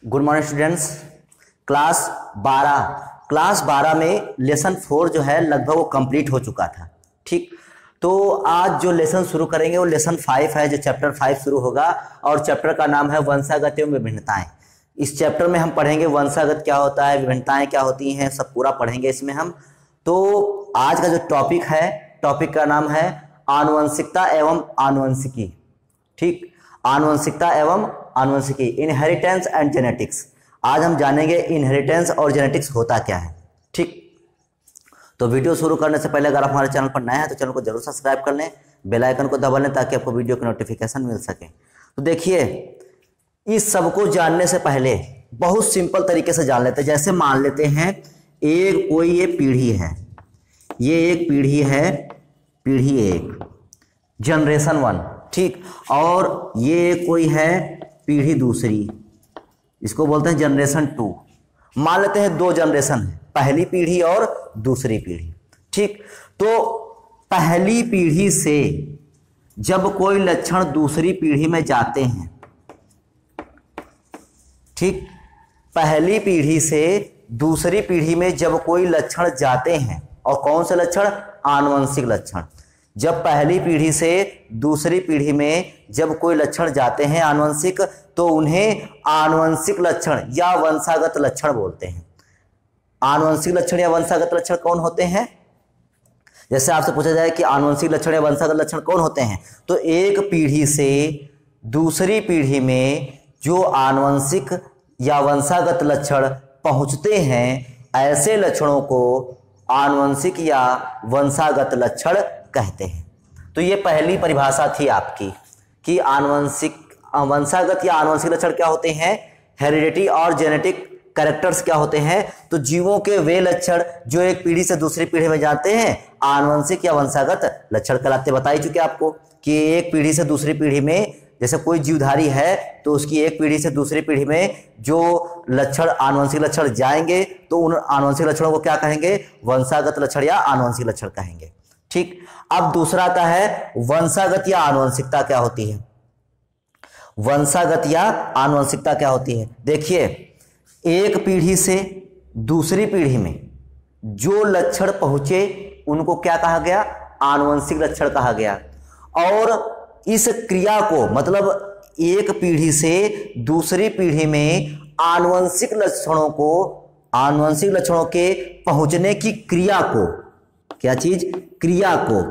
Good morning students. Class 12 में lesson 4 जो है लगभग वो कंप्लीट हो चुका था। ठीक, तो आज जो लेसन शुरू करेंगे वो लेसन 5 है, जो चैप्टर 5 शुरू होगा और चैप्टर का नाम है वंशागत एवं विभिन्नताएं। इस चैप्टर में हम पढ़ेंगे वंशागत क्या होता है, विभिन्नताएं क्या होती हैं, सब पूरा पढ़ेंगे इसमें हम। तो आज का जो टॉपिक है, टॉपिक का नाम है आनुवंशिकता एवं आनुवंशिकी। ठीक, आनुवंशिकता एवं आनुवंशिकी, इनहेरिटेंस एंड जेनेटिक्स। आज हम जानेंगे इनहेरिटेंस और जेनेटिक्स होता क्या है। ठीक, तो वीडियो शुरू करने से पहले अगर आप हमारे चैनल पर नए हैं तो चैनल को जरूर सब्सक्राइब कर लें, बेल आइकन को दबा लें ताकि आपको वीडियो की नोटिफिकेशन मिल सके। तो देखिए, इस सब को जानने से पहले बहुत सिंपल तरीके से जान लेते हैं। जैसे मान लेते हैं ये पीढ़ी है, ये एक पीढ़ी है, पीढ़ी एक, जनरेशन 1। ठीक, और ये कोई है पीढ़ी दूसरी, इसको बोलते हैं जनरेशन 2। मान लेते हैं 2 जनरेशन है, पहली पीढ़ी और दूसरी पीढ़ी। ठीक, तो पहली पीढ़ी से जब कोई लक्षण दूसरी पीढ़ी में जाते हैं, ठीक, पहली पीढ़ी से दूसरी पीढ़ी में जब कोई लक्षण जाते हैं, और कौन से लक्षण? आनुवंशिक लक्षण। जब पहली पीढ़ी से दूसरी पीढ़ी में जब कोई लक्षण जाते हैं आनुवंशिक, तो उन्हें आनुवंशिक लक्षण या वंशागत लक्षण बोलते हैं। आनुवंशिक लक्षण या वंशागत लक्षण कौन होते हैं? जैसे आपसे पूछा जाए कि आनुवंशिक लक्षण या वंशागत लक्षण कौन होते हैं, तो एक पीढ़ी से दूसरी पीढ़ी में जो आनुवंशिक या वंशागत लक्षण पहुंचते हैं, ऐसे लक्षणों को आनुवंशिक या वंशागत लक्षण कहते हैं। तो ये पहली परिभाषा थी आपकी कि वंशागत या आनुवंशिक लक्षण क्या होते हैं, हेरिडिटी और जेनेटिक कैरेक्टर्स क्या होते हैं। तो जीवों के वे लक्षण जो एक पीढ़ी से दूसरी पीढ़ी में जाते हैं, आनुवंशिक या वंशागत लक्षण कहलाते। बता ही चुके आपको कि एक पीढ़ी से दूसरी पीढ़ी में, जैसे कोई जीवधारी है तो उसकी एक पीढ़ी से दूसरी पीढ़ी में जो लक्षण आनुवंशिक लक्षण जाएंगे तो उन आनुवंशिक लक्षणों को क्या कहेंगे? वंशागत लक्षण या आनुवंशिक लक्षण कहेंगे। ठीक, अब दूसरा आता है वंशागत या आनुवंशिकता क्या होती है। वंशागत या आनुवंशिकता क्या होती है? देखिए, एक पीढ़ी से दूसरी पीढ़ी में जो लक्षण पहुंचे उनको क्या कहा गया? आनुवंशिक लक्षण कहा गया। और इस क्रिया को, मतलब एक पीढ़ी से दूसरी पीढ़ी में आनुवंशिक लक्षणों के पहुंचने की क्रिया को, क्या चीज? क्रिया को,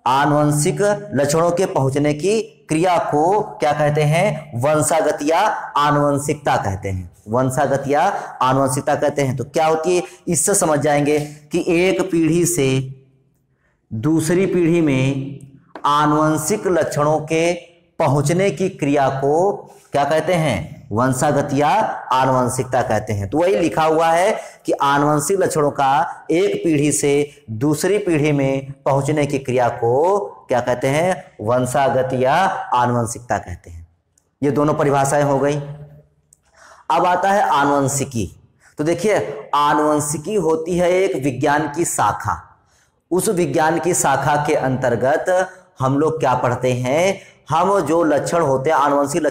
आनुवंशिक लक्षणों के पहुंचने की क्रिया को क्या कहते हैं? वंशागत या आनुवंशिकता कहते हैं। वंशागत या आनुवंशिकता कहते हैं। तो क्या होती है, इससे समझ जाएंगे कि एक पीढ़ी से दूसरी पीढ़ी में आनुवंशिक लक्षणों के पहुंचने की क्रिया को क्या कहते हैं? वंशागत या आनुवंशिकता कहते हैं। तो वही लिखा हुआ है कि आनुवंशिक लक्षणों का एक पीढ़ी से दूसरी पीढ़ी में पहुंचने की क्रिया को क्या कहते हैं? वंशागत या आनुवंशिकता कहते हैं। ये दोनों परिभाषाएं हो गई। अब आता है आनुवंशिकी। तो देखिए, आनुवंशिकी होती है एक विज्ञान की शाखा। उस विज्ञान की शाखा के अंतर्गत हम लोग क्या पढ़ते हैं? हम जो लक्षण होते हैं, आनुवंशिक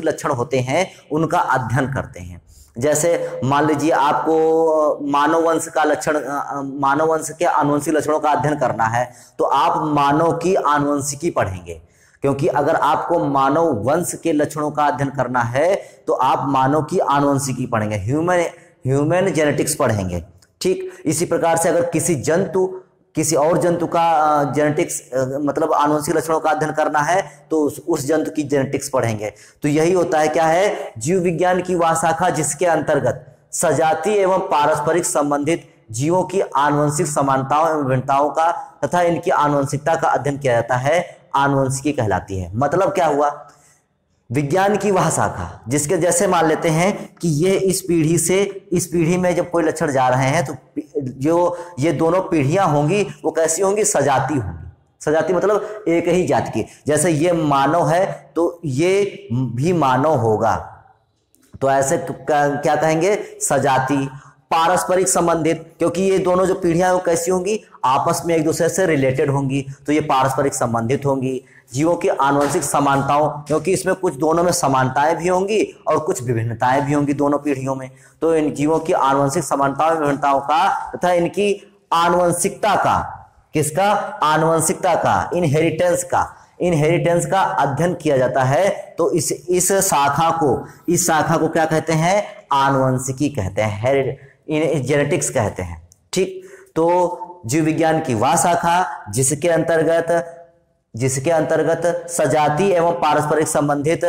लक्षण होते हैं, उनका अध्ययन करते हैं। जैसे मान लीजिए आपको मानव वंश के आनुवंशिक लक्षणों का अध्ययन करना है, तो आप मानव की आनुवंशिकी पढ़ेंगे। क्योंकि अगर आपको मानव वंश के लक्षणों का अध्ययन करना है तो आप मानव की आनुवंशिकी पढ़ेंगे, ह्यूमन जेनेटिक्स पढ़ेंगे। ठीक, इसी प्रकार से अगर किसी और जंतु का जेनेटिक्स, मतलब आनुवंशिक लक्षणों का अध्ययन करना है तो उस जंतु की जेनेटिक्स पढ़ेंगे। तो यही होता है, क्या है? जीव विज्ञान की वह शाखा जिसके अंतर्गत सजातीय एवं पारस्परिक संबंधित जीवों की आनुवंशिक समानताओं एवं विभिन्नताओं का तथा इनकी आनुवंशिकता का अध्ययन किया जाता है, आनुवंशिकी कहलाती है। मतलब क्या हुआ? विज्ञान की वह शाखा जिसके, जैसे मान लेते हैं कि ये इस पीढ़ी से इस पीढ़ी में जब कोई लक्षण जा रहे हैं तो जो ये दोनों पीढ़ियां होंगी वो कैसी होंगी? सजाती होंगी। सजाती मतलब एक ही जाति की। जैसे ये मानव है तो ये भी मानव होगा, तो ऐसे क्या कहेंगे? सजाती। पारस्परिक संबंधित, क्योंकि ये दोनों जो पीढ़ियां वो कैसी होंगी, आपस में एक दूसरे से रिलेटेड होंगी, तो ये पारस्परिक संबंधित होंगी। जीवों की आनुवंशिक समानताओं, क्योंकि इसमें कुछ दोनों में समानताएं भी होंगी और कुछ विभिन्नताएं भी होंगी दोनों पीढ़ियों में। तो इन जीवों की आनुवंशिक समानताओं विभिन्नताओं का तथा इनकी आनुवंशिकता का, किसका, आनुवंशिकता का, इनहेरिटेंस का अध्ययन किया जाता है। तो इस शाखा को क्या कहते हैं, आनुवंशिकी कहते हैं, जेनेटिक्स कहते हैं। ठीक, तो जीव विज्ञान की वह शाखा जिसके अंतर्गत सजातीय एवं पारस्परिक संबंधित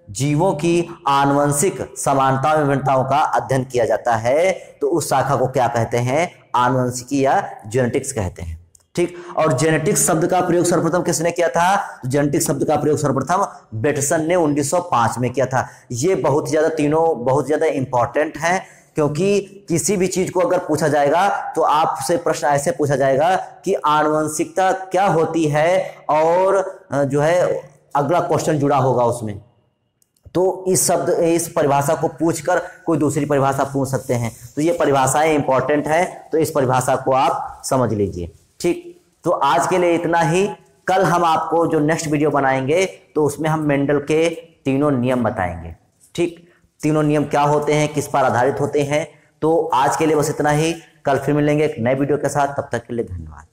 जीवों की आनुवंशिक समानताओं विभिन्नताओं का अध्ययन किया जाता है, तो उस शाखा को क्या कहते हैं, आनुवंशिकी या जेनेटिक्स कहते हैं। ठीक, और जेनेटिक्स शब्द का प्रयोग सर्वप्रथम किसने किया था, जेनेटिक्स शब्द का प्रयोग सर्वप्रथम बेटसन ने 1905 में किया था। ये बहुत ज्यादा, तीनों बहुत ज्यादा इंपॉर्टेंट हैं, क्योंकि किसी भी चीज को अगर पूछा जाएगा तो आपसे प्रश्न ऐसे पूछा जाएगा कि आनुवंशिकता क्या होती है, और जो है अगला क्वेश्चन जुड़ा होगा उसमें, तो इस परिभाषा को पूछकर कोई दूसरी परिभाषा पूछ सकते हैं। तो ये परिभाषाएं इंपॉर्टेंट है, तो इस परिभाषा को आप समझ लीजिए। ठीक, तो आज के लिए इतना ही। कल हम आपको जो नेक्स्ट वीडियो बनाएंगे तो उसमें हम मेंडल के तीनों नियम बताएंगे। ठीक, तीनों नियम क्या होते हैं, किस पर आधारित होते हैं। तो आज के लिए बस इतना ही, कल फिर मिलेंगे एक नए वीडियो के साथ, तब तक के लिए धन्यवाद।